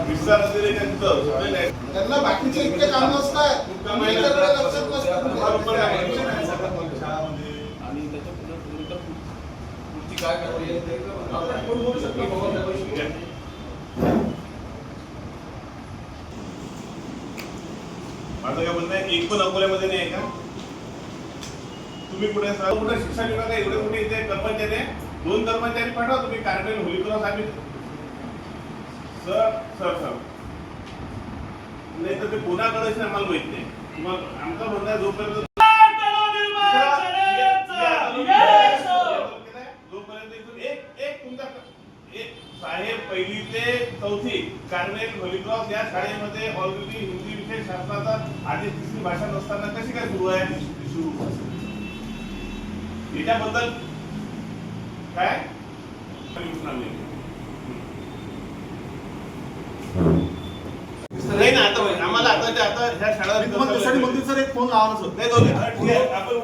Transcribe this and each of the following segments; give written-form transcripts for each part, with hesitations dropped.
विस्तार त्यांना बाकीचे इतके काम नसतात लक्षात नसतं आणि त्याच्या पुढची काय माझं काय म्हणणं आहे की एक पण अकोल्यामध्ये नाही आहे का? तुम्ही कुठे कुठे शिक्षण विभाग एवढे मोठे इथे कर्मचारी आहे, 2 कर्मचारी पाठवा तुम्ही कार्यालय होलीकरॉस आम्ही सर नाही तर ते कोणाकडे आम्हाला माहित नाही. तुम्हाला आमचं म्हणणं आहे जोपर्यंत तुमचा साहेब 1ली ते 4थी कार्मेल होलीक्रॉस या शाळेमध्ये ऑलरेडी हिंदी विषय शास्त्राचा आधी 3री भाषा नसताना कशी काय सुरू आहे? याच्याबद्दल काय नाही ना आता आम्हाला आता ह्या शाळा मंदिर सर एक फोन लावायचं नाही दोन ठीक आहे आपण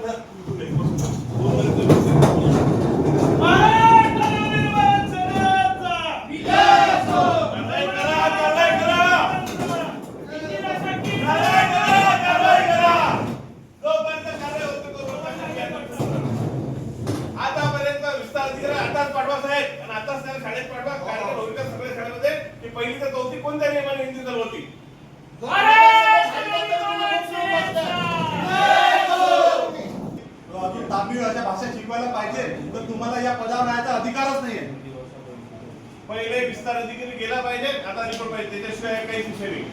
पाठवा साहेब आणि आताच त्याला शाळेत पाठवा सगळ्या शाळेमध्ये की 1ली ते 4थी कोणत्या नियमाने हिंदी चालवती. अजून तामिळ भाषा शिकवायला पाहिजे तर तुम्हाला या पदावर राहायचा अधिकारच नाहीये. पहिले विस्तार अधिकारी गेला पाहिजे, आता रिपोर्ट पाहिजे, त्याच्याशिवाय काही शिक्षण नाही.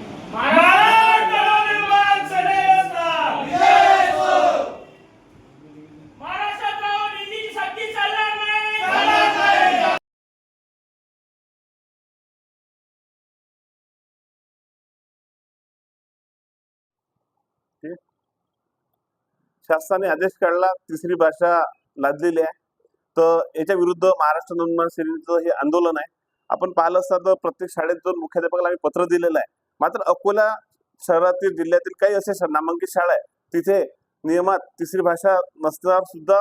शासनाने आदेश काढला 3री भाषा लादलेली आहे, तर याच्या विरुद्ध महाराष्ट्र नवनिर्माण सेनेचं हे आंदोलन आहे. आपण पाहिलं असता तर प्रत्येक शाळेत जाऊन मुख्याध्यापकाला आम्ही पत्र दिलेलं आहे. मात्र अकोला शहरातील जिल्ह्यातील काही असे नामांकित शाळा आहे तिथे नियमात 3री भाषा नसताना सुद्धा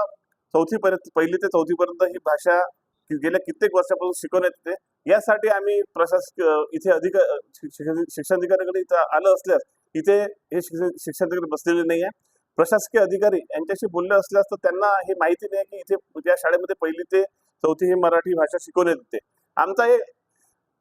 1ली ते 4थी पर्यंत ही भाषा गेल्या कित्येक वर्षापासून शिकवण्यात येते. यासाठी आम्ही इथे शिक्षणाधिकाऱ्याकडे इथं आलं असल्यास इथे हे शिक्षणाधिकारी बसलेले नाही आहे. प्रशासकीय अधिकारी यांच्याशी बोलले असल्यास तर त्यांना हे माहिती नाही की इथे या शाळेमध्ये 1ली ते 4थी ही मराठी भाषा शिकवण्यात येते. आमचा हे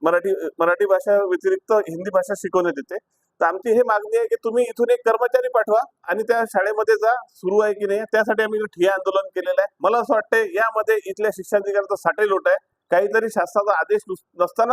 मराठी भाषा व्यतिरिक्त हिंदी भाषा शिकवण्यात येते. तर आमची हे मागणी आहे की तुम्ही इथून एक कर्मचारी पाठवा आणि त्या शाळेमध्ये जा, सुरू आहे की नाही त्यासाठी आम्ही ठिय्या आंदोलन केलेलं आहे. मला असं वाटतंय यामध्ये इथल्या शिक्षणाधिकाऱ्यांचा साठे लोट आहे. काहीतरी शासनाचा आदेश नसताना